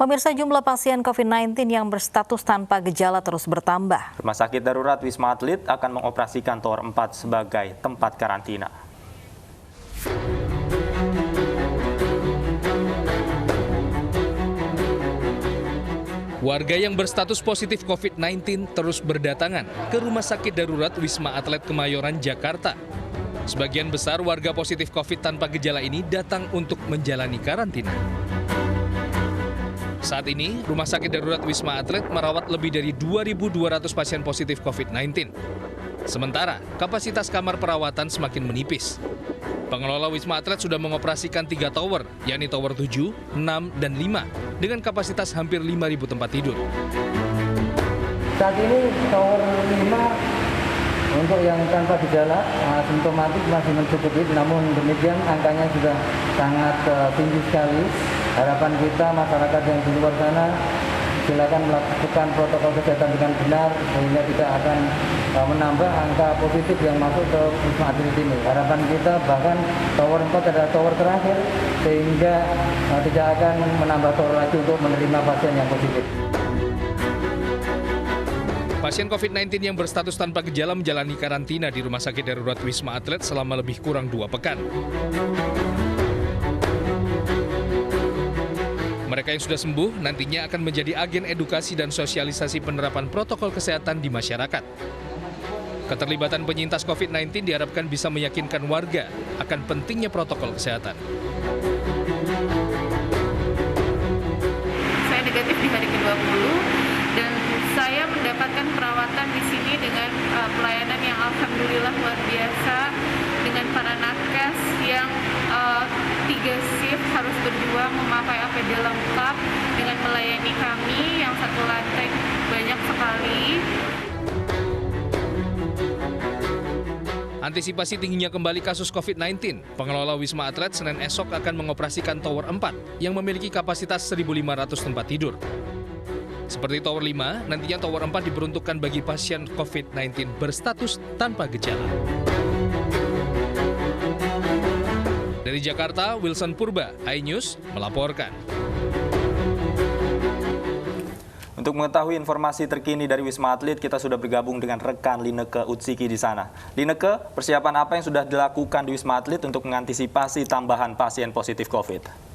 Pemirsa, jumlah pasien COVID-19 yang berstatus tanpa gejala terus bertambah. Rumah Sakit Darurat Wisma Atlet akan mengoperasikan Tower 4 sebagai tempat karantina. Warga yang berstatus positif COVID-19 terus berdatangan ke Rumah Sakit Darurat Wisma Atlet Kemayoran, Jakarta. Sebagian besar warga positif COVID tanpa gejala ini datang untuk menjalani karantina. Saat ini, Rumah Sakit Darurat Wisma Atlet merawat lebih dari 2.200 pasien positif COVID-19. Sementara, kapasitas kamar perawatan semakin menipis. Pengelola Wisma Atlet sudah mengoperasikan 3 tower, yakni Tower 7, 6, dan 5, dengan kapasitas hampir 5.000 tempat tidur. Saat ini Tower 5 untuk yang tanpa gejala, simptomatik masih mencukupi, namun demikian angkanya sudah sangat tinggi sekali. Harapan kita masyarakat yang di luar sana silakan melakukan protokol kesehatan dengan benar sehingga tidak akan menambah angka positif yang masuk ke Wisma Atlet ini. Harapan kita bahkan Tower 4 adalah tower terakhir sehingga tidak akan menambah tower lagi untuk menerima pasien yang positif. Pasien COVID-19 yang berstatus tanpa gejala menjalani karantina di Rumah Sakit Darurat Wisma Atlet selama lebih kurang 2 pekan. Mereka yang sudah sembuh nantinya akan menjadi agen edukasi dan sosialisasi penerapan protokol kesehatan di masyarakat. Keterlibatan penyintas COVID-19 diharapkan bisa meyakinkan warga akan pentingnya protokol kesehatan. Saya negatif di hari ke-20 dan saya mendapatkan perawatan di sini dengan pelayanan yang alhamdulillah luar biasa, dengan para nakes yang 3 shift harus berjuang memakai APD lengkap dengan melayani kami yang 1 lantai banyak sekali. Antisipasi tingginya kembali kasus COVID-19, pengelola Wisma Atlet Senin esok akan mengoperasikan Tower 4 yang memiliki kapasitas 1.500 tempat tidur. Seperti Tower 5, nantinya Tower 4 diperuntukkan bagi pasien COVID-19 berstatus tanpa gejala. Dari Jakarta, Wilson Purba, iNews melaporkan. Untuk mengetahui informasi terkini dari Wisma Atlet, kita sudah bergabung dengan rekan Lineke Utsiki di sana. Lineke, persiapan apa yang sudah dilakukan di Wisma Atlet untuk mengantisipasi tambahan pasien positif COVID?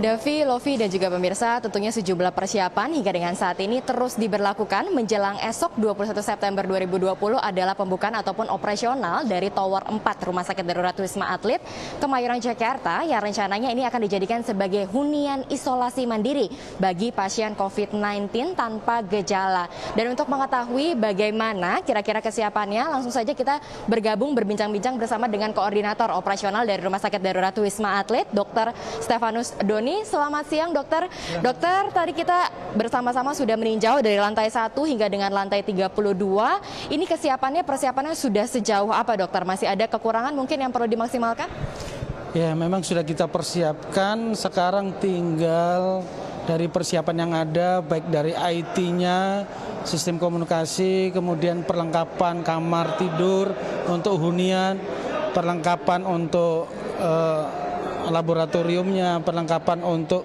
Davi, Lovi, dan juga pemirsa, tentunya sejumlah persiapan hingga dengan saat ini terus diberlakukan menjelang esok 21 September 2020 adalah pembukaan ataupun operasional dari Tower 4 Rumah Sakit Darurat Wisma Atlet Kemayoran, Jakarta yang rencananya ini akan dijadikan sebagai hunian isolasi mandiri bagi pasien COVID-19 tanpa gejala. Dan untuk mengetahui bagaimana kira-kira kesiapannya, langsung saja kita berbincang-bincang bersama dengan koordinator operasional dari Rumah Sakit Darurat Wisma Atlet, Dr. Stefanus Doni. Selamat siang, dokter. Dokter, tadi kita bersama-sama sudah meninjau dari lantai 1 hingga dengan lantai 32. Ini persiapannya sudah sejauh apa, dokter? Masih ada kekurangan mungkin yang perlu dimaksimalkan? Ya, memang sudah kita persiapkan. Sekarang tinggal dari persiapan yang ada, baik dari IT-nya, sistem komunikasi, kemudian perlengkapan kamar tidur untuk hunian, perlengkapan untuk laboratoriumnya, perlengkapan untuk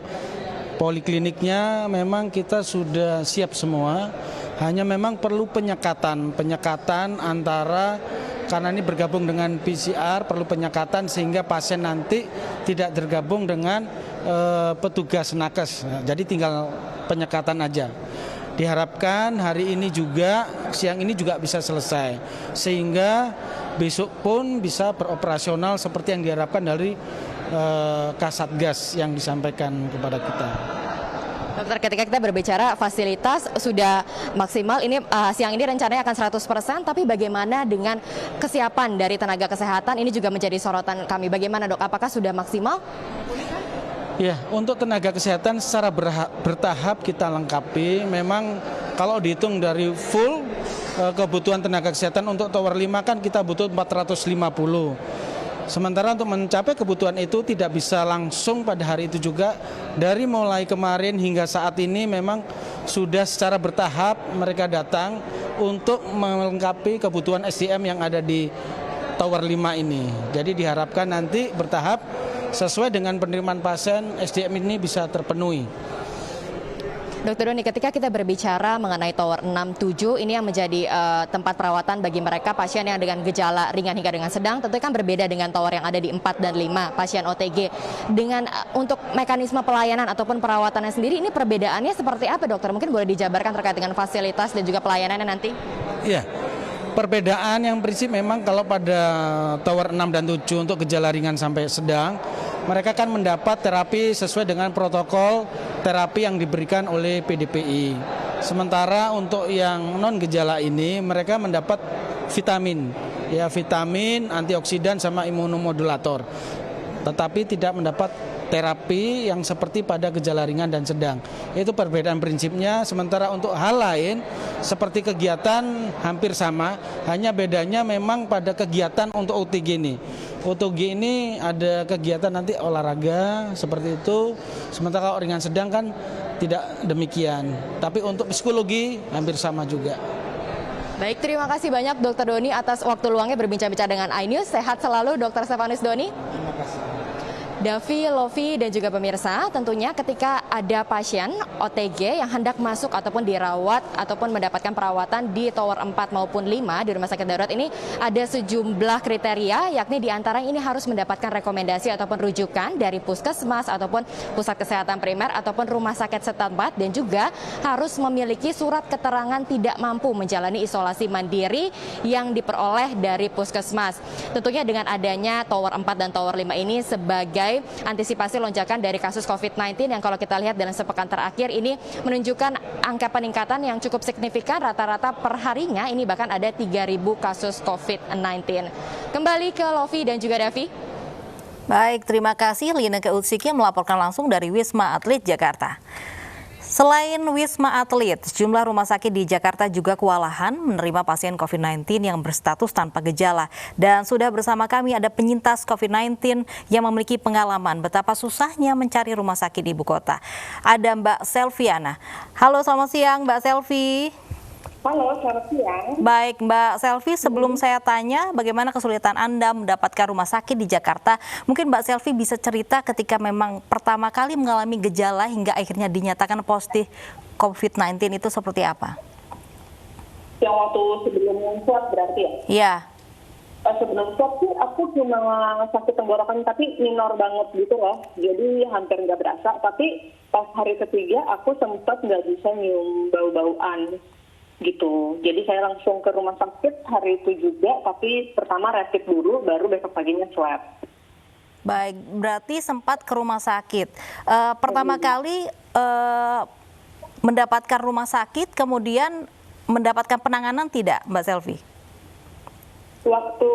polikliniknya, memang kita sudah siap semua. Hanya memang perlu penyekatan antara, karena ini bergabung dengan PCR, perlu penyekatan sehingga pasien nanti tidak tergabung dengan petugas nakes. Jadi tinggal penyekatan aja. Diharapkan hari ini juga, siang ini juga bisa selesai, sehingga besok pun bisa beroperasional seperti yang diharapkan dari Kasatgas yang disampaikan kepada kita. Dokter, ketika kita berbicara fasilitas sudah maksimal, ini siang ini rencananya akan 100%, tapi bagaimana dengan kesiapan dari tenaga kesehatan? Ini juga menjadi sorotan kami. Bagaimana, Dok? Apakah sudah maksimal? Ya, untuk tenaga kesehatan secara bertahap kita lengkapi. Memang kalau dihitung dari full kebutuhan tenaga kesehatan untuk Tower 5 kan kita butuh 450. Sementara untuk mencapai kebutuhan itu tidak bisa langsung pada hari itu juga. Dari mulai kemarin hingga saat ini memang sudah secara bertahap mereka datang untuk melengkapi kebutuhan SDM yang ada di Tower 5 ini. Jadi diharapkan nanti bertahap sesuai dengan penerimaan pasien, SDM ini bisa terpenuhi. Dr. Doni, ketika kita berbicara mengenai Tower 6-7, ini yang menjadi tempat perawatan bagi mereka pasien yang dengan gejala ringan hingga dengan sedang, tentu kan berbeda dengan tower yang ada di 4 dan 5, pasien OTG. Dengan untuk mekanisme pelayanan ataupun perawatannya sendiri, ini perbedaannya seperti apa, dokter? Mungkin boleh dijabarkan terkait dengan fasilitas dan juga pelayanannya nanti? Iya. Perbedaan yang prinsip memang kalau pada tower 6 dan 7 untuk gejala ringan sampai sedang, mereka kan mendapat terapi sesuai dengan protokol terapi yang diberikan oleh PDPI. Sementara untuk yang non gejala ini mereka mendapat vitamin, vitamin, antioksidan sama imunomodulator. Tetapi tidak mendapat terapi yang seperti pada gejala ringan dan sedang. Itu perbedaan prinsipnya. Sementara untuk hal lain seperti kegiatan hampir sama, hanya bedanya memang pada kegiatan untuk OTG ini. OTG ini ada kegiatan nanti olahraga seperti itu. Sementara kalau ringan sedang kan tidak demikian. Tapi untuk psikologi hampir sama juga. Baik, terima kasih banyak Dr. Doni atas waktu luangnya berbincang-bincang dengan iNews. Sehat selalu Dr. Stefanus Doni. Terima kasih. Davi, Lovi, dan juga pemirsa, tentunya ketika ada pasien OTG yang hendak masuk ataupun dirawat ataupun mendapatkan perawatan di Tower 4 maupun 5 di Rumah Sakit Darurat ini ada sejumlah kriteria, yakni diantara ini harus mendapatkan rekomendasi ataupun rujukan dari puskesmas ataupun pusat kesehatan primer ataupun rumah sakit setempat, dan juga harus memiliki surat keterangan tidak mampu menjalani isolasi mandiri yang diperoleh dari puskesmas. Tentunya dengan adanya Tower 4 dan Tower 5 ini sebagai antisipasi lonjakan dari kasus COVID-19 yang kalau kita lihat dalam sepekan terakhir ini menunjukkan angka peningkatan yang cukup signifikan, rata-rata per harinya ini bahkan ada 3.000 kasus COVID-19. Kembali ke Lovi dan juga Davi. Baik, terima kasih Lineke Utsiki melaporkan langsung dari Wisma Atlet Jakarta. Selain Wisma Atlet, sejumlah rumah sakit di Jakarta juga kewalahan menerima pasien COVID-19 yang berstatus tanpa gejala. Dan sudah bersama kami ada penyintas COVID-19 yang memiliki pengalaman betapa susahnya mencari rumah sakit di ibu kota. Ada Mbak Selviana. Halo, selamat siang Mbak Selvi. Halo, selamat siang. Baik Mbak Selvi, sebelum saya tanya bagaimana kesulitan Anda mendapatkan rumah sakit di Jakarta, mungkin Mbak Selvi bisa cerita ketika memang pertama kali mengalami gejala hingga akhirnya dinyatakan positif COVID-19 itu seperti apa? Yang waktu sebelum swab berarti ya? Iya. Sebelum swab sih aku cuma sakit tenggorokan tapi minor banget gitu loh. Jadi hampir nggak berasa. Tapi pas hari ketiga aku sempat nggak bisa nyium bau-bauan gitu. Jadi saya langsung ke rumah sakit hari itu juga. Tapi pertama rapid dulu, baru besok paginya swab. Baik, berarti sempat ke rumah sakit. Pertama kali mendapatkan rumah sakit, kemudian mendapatkan penanganan tidak, Mbak Selvi? Waktu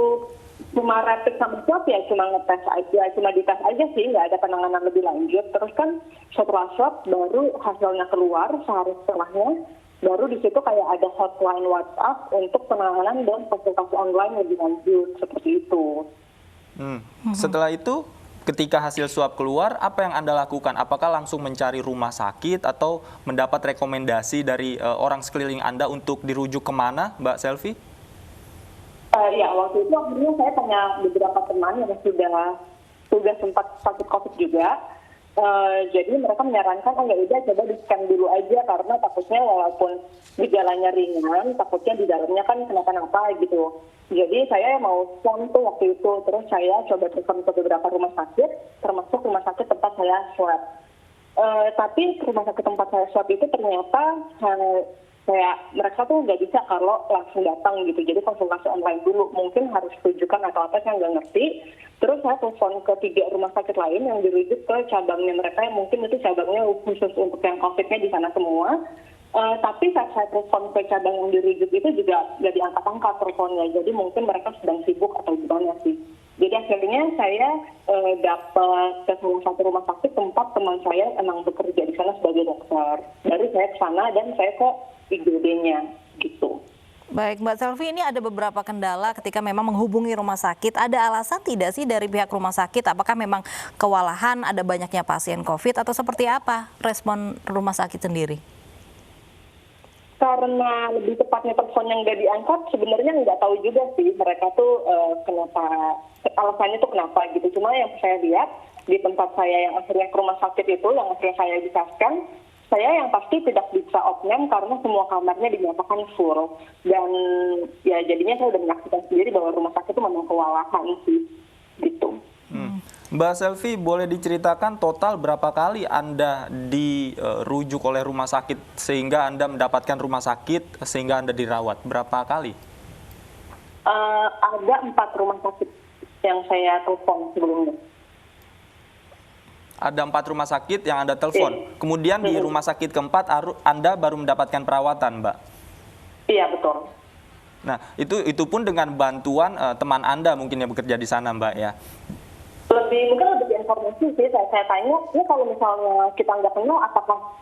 cuma rapid sama swab ya cuma ngetes aja, cuma dites aja sih, nggak ada penanganan lebih lanjut. Terus kan setelah swab baru hasilnya keluar sehari setelahnya, baru di situ kayak ada hotline WhatsApp untuk penanganan dan konsultasi online lebih lanjut seperti itu. Setelah itu, ketika hasil swab keluar, apa yang Anda lakukan? Apakah langsung mencari rumah sakit atau mendapat rekomendasi dari orang sekeliling Anda untuk dirujuk kemana, Mbak Selvi? Ya, waktu itu akhirnya saya tanya beberapa teman yang sudah sempat sakit COVID juga. Jadi mereka menyarankan, ya udah coba di-scan dulu aja karena takutnya walaupun gejalanya ringan, takutnya di dalamnya kan kenapa-napa gitu. Jadi saya mau scan tuh waktu itu, terus saya coba telepon ke beberapa rumah sakit, termasuk rumah sakit tempat saya swab. Tapi rumah sakit tempat saya swab itu ternyata kayak mereka tuh nggak bisa kalau langsung datang gitu. Jadi konsultasi online dulu, mungkin harus rujukan atau apa, saya nggak ngerti. Terus saya telepon ke 3 rumah sakit lain yang dirujuk ke cabangnya mereka, yang mungkin itu cabangnya khusus untuk yang COVID-nya di sana semua. Tapi saat saya telepon ke cabang yang dirujuk itu juga nggak diangkat-angkat teleponnya. Jadi mungkin mereka sedang sibuk atau gimana sih. Jadi akhirnya saya dapat ke salah satu rumah sakit tempat teman saya emang bekerja di sana sebagai dokter. Baru saya ke sana dan saya ke IGD-nya gitu. Baik, Mbak Selvi, ini ada beberapa kendala ketika memang menghubungi rumah sakit. Ada alasan tidak sih dari pihak rumah sakit? Apakah memang kewalahan, ada banyaknya pasien COVID, atau seperti apa respon rumah sakit sendiri? Karena lebih tepatnya telepon yang nggak diangkat, sebenarnya nggak tahu juga sih mereka tuh kenapa, alasannya tuh kenapa gitu. Cuma yang saya lihat di tempat saya yang akhirnya ke rumah sakit itu, yang akhirnya saya dikaskan, saya yang pasti tidak bisa opname karena semua kamarnya dinyatakan full. Dan ya jadinya saya udah menyaksikan sendiri bahwa rumah sakit itu memang kewalahan sih, gitu. Mbak Selvi, boleh diceritakan total berapa kali Anda dirujuk oleh rumah sakit sehingga Anda mendapatkan rumah sakit sehingga Anda dirawat? Berapa kali? Ada 4 rumah sakit yang saya telepon sebelumnya. Ada 4 rumah sakit yang Anda telepon. Kemudian di rumah sakit keempat Anda baru mendapatkan perawatan, Mbak? Iya, betul. Nah, itu pun dengan bantuan teman Anda mungkin yang bekerja di sana, Mbak, ya? Mungkin lebih informasi sih, saya tanya, ya kalau misalnya kita nggak kenal,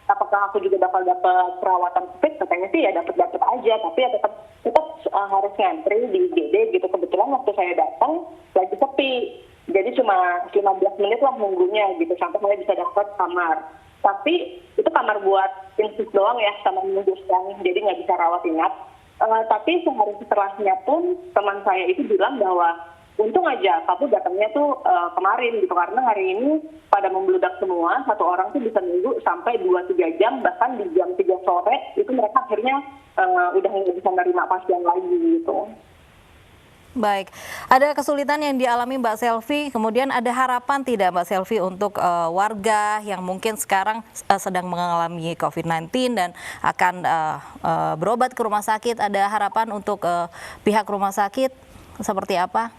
apakah aku juga bakal dapat perawatan COVID? Katanya sih ya dapat aja, tapi ya tetap harus ngantri di IGD gitu. Kebetulan waktu saya datang lagi sepi, jadi cuma 15 menit lah nunggunya gitu sampai saya bisa dapat kamar. Tapi itu kamar buat infus doang ya, sama menunggukan, jadi nggak bisa rawat inap. Tapi sehari setelahnya pun teman saya itu bilang bahwa untung aja kamu datangnya tuh kemarin gitu, karena hari ini pada membludak semua, satu orang tuh bisa nunggu sampai 2-3 jam, bahkan di jam 3 sore itu mereka akhirnya udah nggak bisa menerima pasien lagi gitu. Baik, ada kesulitan yang dialami Mbak Selvi, kemudian ada harapan tidak Mbak Selvi untuk warga yang mungkin sekarang sedang mengalami COVID-19 dan akan berobat ke rumah sakit, ada harapan untuk pihak rumah sakit seperti apa?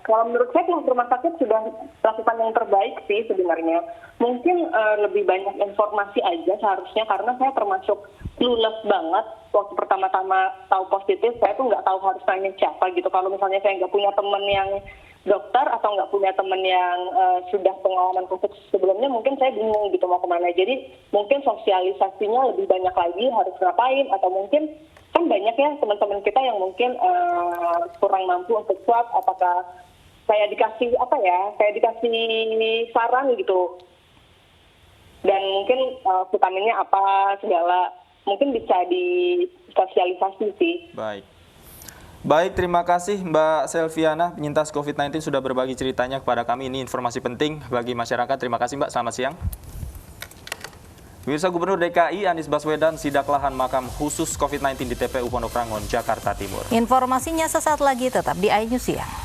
Kalau menurut saya pihak rumah sakit sudah melakukan yang terbaik sih sebenarnya. Mungkin lebih banyak informasi aja seharusnya, karena saya termasuk clueless banget waktu pertama-tama tahu positif. Saya tuh nggak tahu harus tanya siapa gitu. Kalau misalnya saya nggak punya teman yang dokter atau nggak punya teman yang sudah pengalaman COVID sebelumnya, mungkin saya bingung gitu mau kemana. Jadi mungkin sosialisasinya lebih banyak lagi harus ngapain, atau mungkin kan banyak ya teman-teman kita yang mungkin kurang mampu untuk swab, apakah saya dikasih saran gitu, dan mungkin vitaminnya apa segala, mungkin bisa disosialisasi sih. Baik, terima kasih Mbak Selviana, penyintas COVID-19 sudah berbagi ceritanya kepada kami. Ini informasi penting bagi masyarakat. Terima kasih Mbak, selamat siang. Pemirsa, Gubernur DKI Anies Baswedan sidak lahan makam khusus COVID-19 di TPU Pondok Rangon, Jakarta Timur. Informasinya sesaat lagi, tetap di iNews Siang.